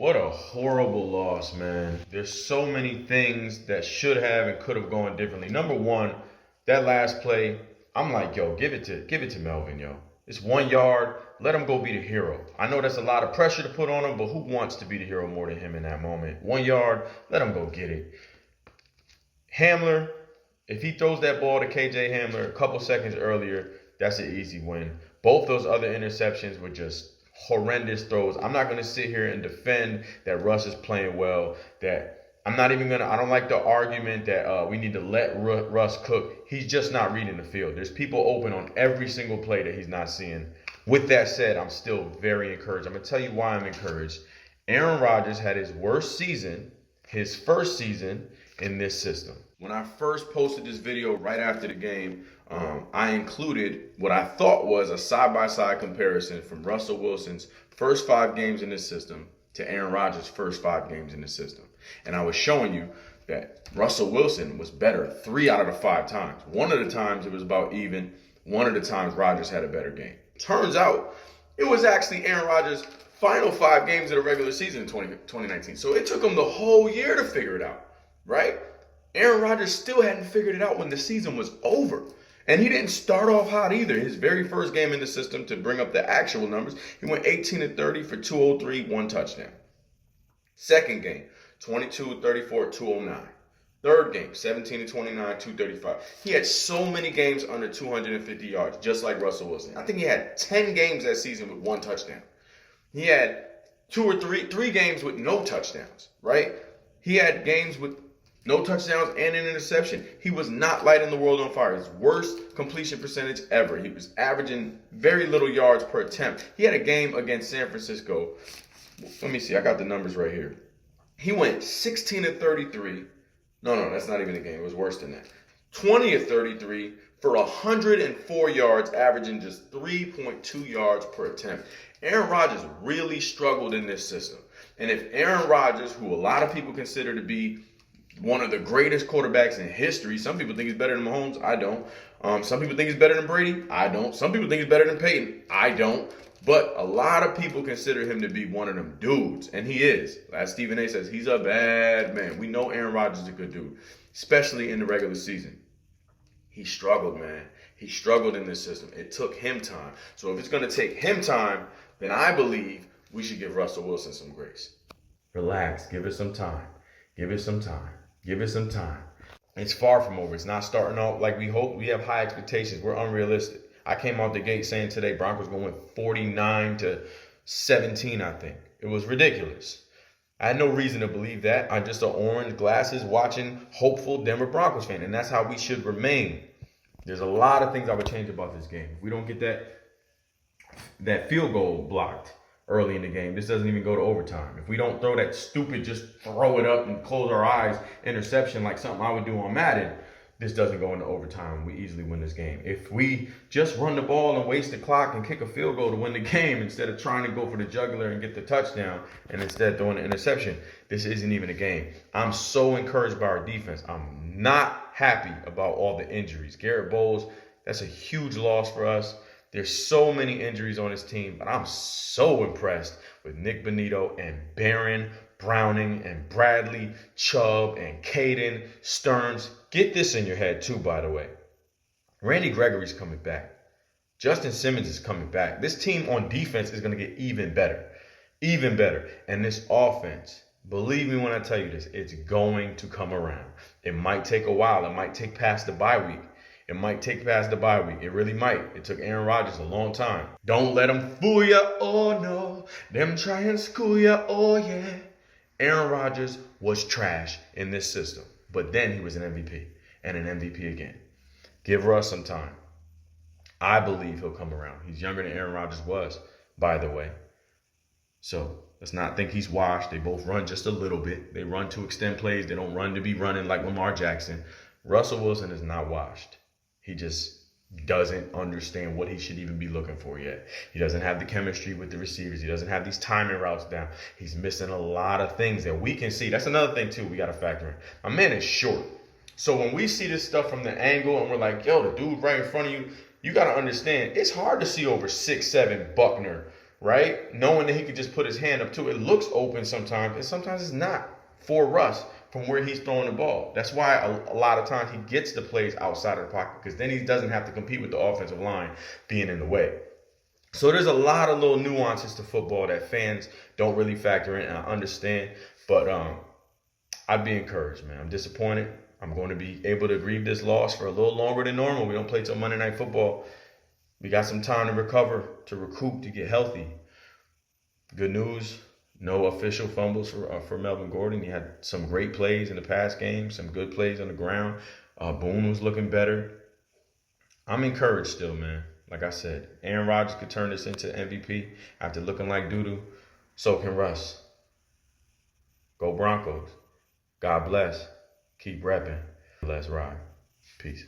What a horrible loss, man. There's so many things that should have and could have gone differently. Number one, that last play, I'm like, yo, give it to Melvin, yo. It's 1 yard. Let him go be the hero. I know that's a lot of pressure to put on him, but who wants to be the hero more than him in that moment? 1 yard, let him go get it. Hamler, if he throws that ball to KJ Hamler a couple seconds earlier, that's an easy win. Both those other interceptions were just horrendous throws. I'm not going to sit here and defend that Russ is playing well. I don't like the argument that we need to let Russ cook. He's just not reading the field. There's people open on every single play that he's not seeing. With that said, I'm still very encouraged. I'm going to tell you why I'm encouraged. Aaron Rodgers had his worst season, his first season in this system. When I first posted this video right after the game, I included what I thought was a side-by-side comparison from Russell Wilson's first 5 games in this system to Aaron Rodgers' first 5 games in this system. And I was showing you that Russell Wilson was better 3 out of the 5 times. One of the times it was about even. One of the times Rodgers had a better game. Turns out it was actually Aaron Rodgers' final 5 games of the regular season in 2019. So it took him the whole year to figure it out, right? Aaron Rodgers still hadn't figured it out when the season was over. And he didn't start off hot either. His very first game in the system, to bring up the actual numbers, he went 18-30 for 203, 1 touchdown. Second game, 22-34, 209. Third game, 17-29, 235. He had so many games under 250 yards, just like Russell Wilson. I think he had 10 games that season with 1 touchdown. He had 2 or 3 games with no touchdowns, right? He had games with no touchdowns and an interception. He was not lighting the world on fire. His worst completion percentage ever. He was averaging very little yards per attempt. He had a game against San Francisco. Let me see. I got the numbers right here. He went 16-33. No, that's not even a game. It was worse than that. 20-33 for 104 yards, averaging just 3.2 yards per attempt. Aaron Rodgers really struggled in this system. And if Aaron Rodgers, who a lot of people consider to be one of the greatest quarterbacks in history. Some people think he's better than Mahomes. I don't. Some people think he's better than Brady. I don't. Some people think he's better than Peyton. I don't. But a lot of people consider him to be one of them dudes. And he is. As Stephen A says, he's a bad man. We know Aaron Rodgers is a good dude, especially in the regular season. He struggled, man. He struggled in this system. It took him time. So if it's going to take him time, then I believe we should give Russell Wilson some grace. Relax. Give it some time. Give it some time. Give it some time. It's far from over. It's not starting off like we hope. We have high expectations. We're unrealistic. I came out the gate saying today Broncos going to win 49-17, I think. It was ridiculous. I had no reason to believe that. I'm just an orange glasses watching hopeful Denver Broncos fan, and that's how we should remain. There's a lot of things I would change about this game. If we don't get that field goal blocked early in the game, this doesn't even go to overtime. If we don't throw that stupid just throw it up and close our eyes interception like something I would do on Madden, this doesn't go into overtime. We easily win this game. If we just run the ball and waste the clock and kick a field goal to win the game instead of trying to go for the jugular and get the touchdown and instead throwing the interception, this isn't even a game. I'm so encouraged by our defense. I'm not happy about all the injuries. Garrett Bowles, that's a huge loss for us. There's so many injuries on this team, but I'm so impressed with Nick Bonito and Barron, Browning and Bradley, Chubb and Caden, Stearns. Get this in your head too, by the way. Randy Gregory's coming back. Justin Simmons is coming back. This team on defense is going to get even better. Even better. And this offense, believe me when I tell you this, it's going to come around. It might take a while. It might take past the bye week. It might take past the bye week. It really might. It took Aaron Rodgers a long time. Don't let them fool ya, oh no. Them try and school ya, oh yeah. Aaron Rodgers was trash in this system. But then he was an MVP. And an MVP again. Give Russ some time. I believe he'll come around. He's younger than Aaron Rodgers was, by the way. So let's not think he's washed. They both run just a little bit. They run to extend plays. They don't run to be running like Lamar Jackson. Russell Wilson is not washed. He just doesn't understand what he should even be looking for yet. He doesn't have the chemistry with the receivers. He doesn't have these timing routes down. He's missing a lot of things that we can see. That's another thing, too, we got to factor in. My man is short. So when we see this stuff from the angle and we're like, yo, the dude right in front of you, you got to understand, it's hard to see over 6'7" Buckner right? Knowing that he could just put his hand up to it. It looks open sometimes, and sometimes it's not for Russ from where he's throwing the ball. That's why a lot of times he gets the plays outside of the pocket, because then he doesn't have to compete with the offensive line being in the way. So there's a lot of little nuances to football that fans don't really factor in, and I understand. But I'd be encouraged, man. I'm disappointed. I'm going to be able to grieve this loss for a little longer than normal. We don't play till Monday Night Football. We got some time to recover, to recoup, to get healthy. Good news, no official fumbles for Melvin Gordon. He had some great plays in the past game, some good plays on the ground. Boone was looking better. I'm encouraged still, man. Like I said, Aaron Rodgers could turn this into MVP after looking like doo-doo. So can Russ. Go Broncos. God bless. Keep repping. Let's ride. Peace.